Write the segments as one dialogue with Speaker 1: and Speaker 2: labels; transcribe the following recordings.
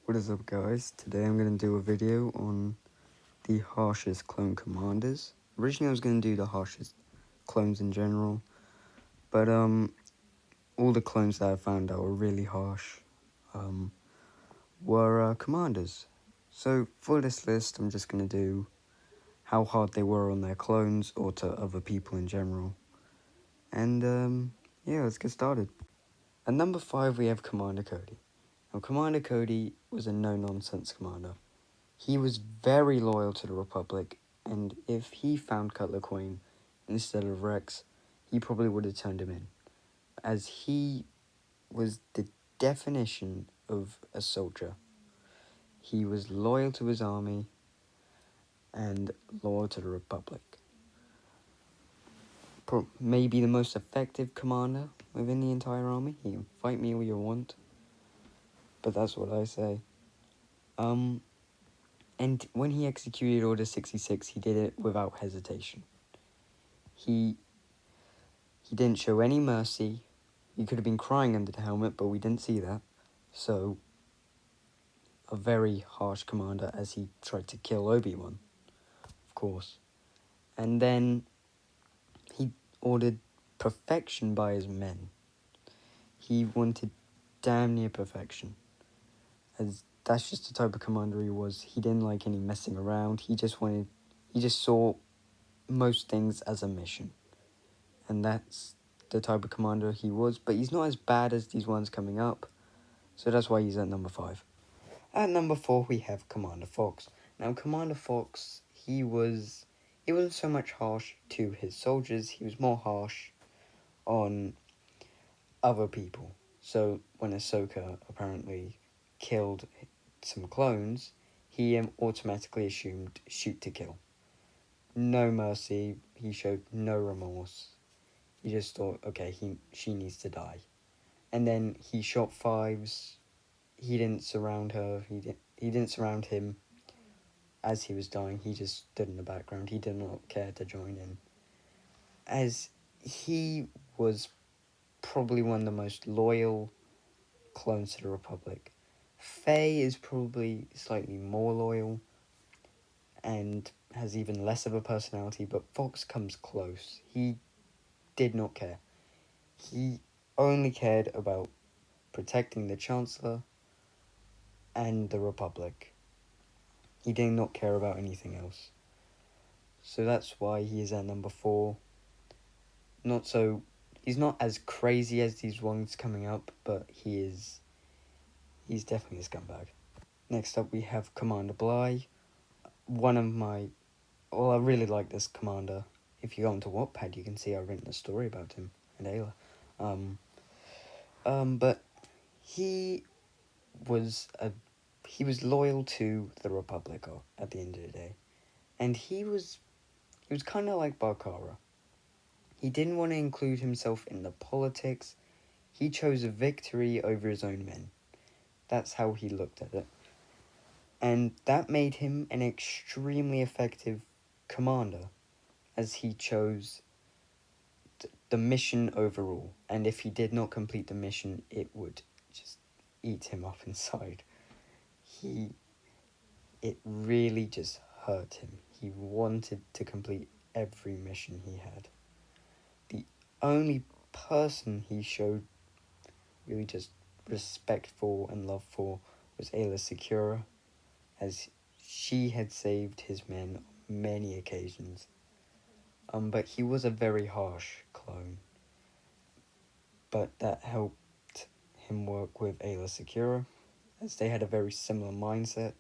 Speaker 1: What is up, guys? Today I'm going to do a video on the harshest clone commanders. Originally I was going to do the harshest clones in general, but all the clones that I found that were really harsh were commanders. So for this list I'm just going to do how hard they were on their clones or to other people in general. And yeah, let's get started. At number 5 we have Commander Cody. Now Commander Cody was a no-nonsense commander. He was very loyal to the Republic, and if he found Cutler Queen instead of Rex, he probably would have turned him in, as he was the definition of a soldier. He was loyal to his army and loyal to the Republic. Maybe the most effective commander within the entire army. He can fight me all you want, but that's what I say. And when he executed Order 66, he did it without hesitation. He didn't show any mercy. He could have been crying under the helmet, but we didn't see that. So, a very harsh commander as he tried to kill Obi-Wan, of course. And then he ordered perfection by his men. He wanted damn near perfection, as that's just the type of commander he was. He didn't like any messing around. He just saw most things as a mission. And that's the type of commander he was, but he's not as bad as these ones coming up, so that's why he's at number 5. At number 4 we have Commander Fox. Now Commander Fox, he wasn't so much harsh to his soldiers, he was more harsh on other people. So when Ahsoka apparently killed some clones, he automatically assumed shoot to kill. No mercy, he showed no remorse. He just thought, okay, she needs to die. And then he shot Fives. He didn't surround her. He didn't surround him as he was dying. He just stood in the background. He did not care to join in. As he was probably one of the most loyal clones to the Republic. Faye is probably slightly more loyal and has even less of a personality, but Fox comes close. He did not care. He only cared about protecting the Chancellor and the Republic. He did not care about anything else. So that's why he is at number 4. He's not as crazy as these ones coming up, but he's definitely a scumbag. Next up we have Commander Bly. I really like this commander. If you go onto Wattpad, you can see I've written a story about him and Ayla. But he was loyal to the Republic at the end of the day, and he was kind of like Barkara. He didn't want to include himself in the politics. He chose a victory over his own men. That's how he looked at it, and that made him an extremely effective commander, as he chose the mission overall, and if he did not complete the mission, it would just eat him up inside. It really just hurt him. He wanted to complete every mission he had. The only person he showed really just respect for and love for was Ayla Secura, as she had saved his men on many occasions. But he was a very harsh clone. But that helped him work with Ayla Secura, as they had a very similar mindset.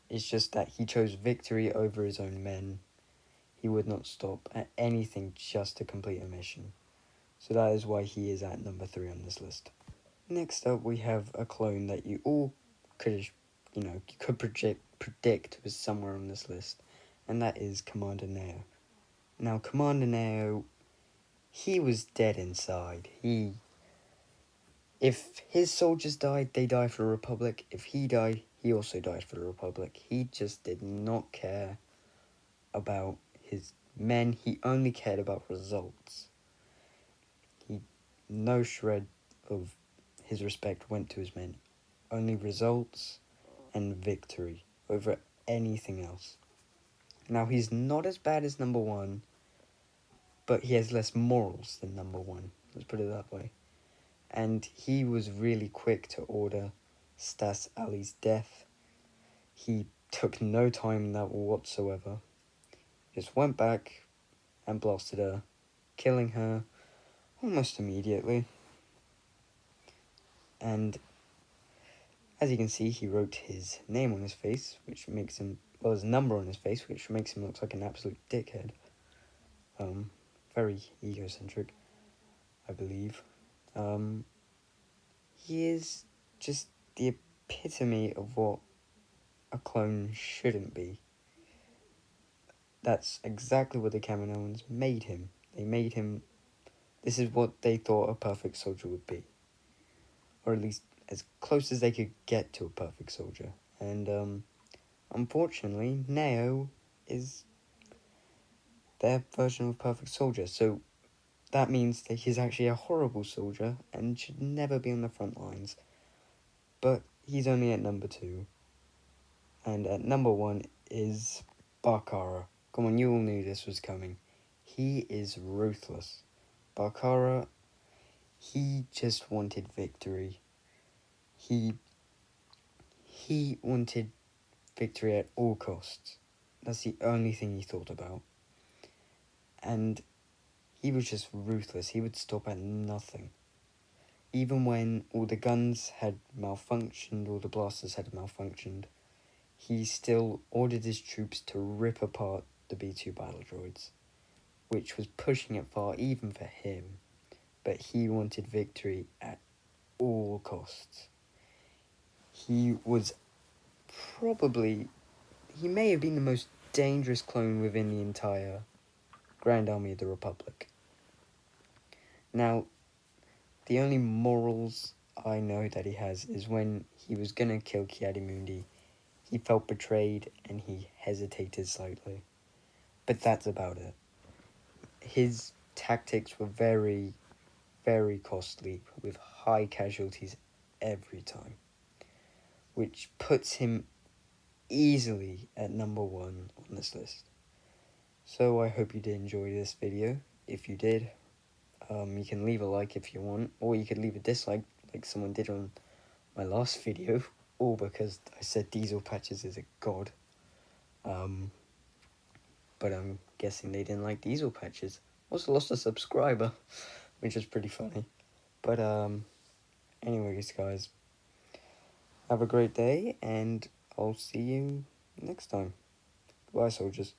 Speaker 1: It's just that he chose victory over his own men. He would not stop at anything just to complete a mission. So that is why he is at number 3 on this list. Next up, we have a clone that you all could predict was somewhere on this list, and that is Commander Neo. Now, Commander Neo, he was dead inside. If his soldiers died, they died for the Republic. If he died, he also died for the Republic. He just did not care about his men. He only cared about results. No shred of his respect went to his men. Only results and victory over anything else. Now, he's not as bad as number one, but he has less morals than number one. Let's put it that way. And he was really quick to order Stas Ali's death. He took no time in that whatsoever. Just went back and blasted her, killing her almost immediately. And as you can see, he wrote his name on his face, which makes him, well, his number on his face, which makes him look like an absolute dickhead. Very egocentric, I believe. He is just the epitome of what a clone shouldn't be. That's exactly what the Kaminoans made him. They made him, this is what they thought a perfect soldier would be. Or at least as close as they could get to a perfect soldier. And unfortunately, Neo is their version of a perfect soldier. So that means that he's actually a horrible soldier and should never be on the front lines. But he's only at number 2. And at number 1 is Barkara. Come on, you all knew this was coming. He is ruthless. Barkara, he just wanted victory. He wanted victory at all costs. That's the only thing he thought about. And he was just ruthless. He would stop at nothing. Even when all the guns had malfunctioned, all the blasters had malfunctioned, he still ordered his troops to rip apart the B-2 battle droids, which was pushing it far even for him. But he wanted victory at all costs. He was probably, he may have been the most dangerous clone within the entire Grand Army of the Republic. Now, the only morals I know that he has is when he was gonna kill Ki-Adi-Mundi, he felt betrayed and he hesitated slightly. But that's about it. His tactics were very, very costly, with high casualties every time, which puts him easily at number 1 on this list. So I hope you did enjoy this video. If you did, you can leave a like if you want, or you could leave a dislike like someone did on my last video, all because I said Diesel Patches is a god. But I'm guessing they didn't like Diesel Patches. Also lost a subscriber, which is pretty funny. But anyways, guys, have a great day, and I'll see you next time. Bye, soldiers.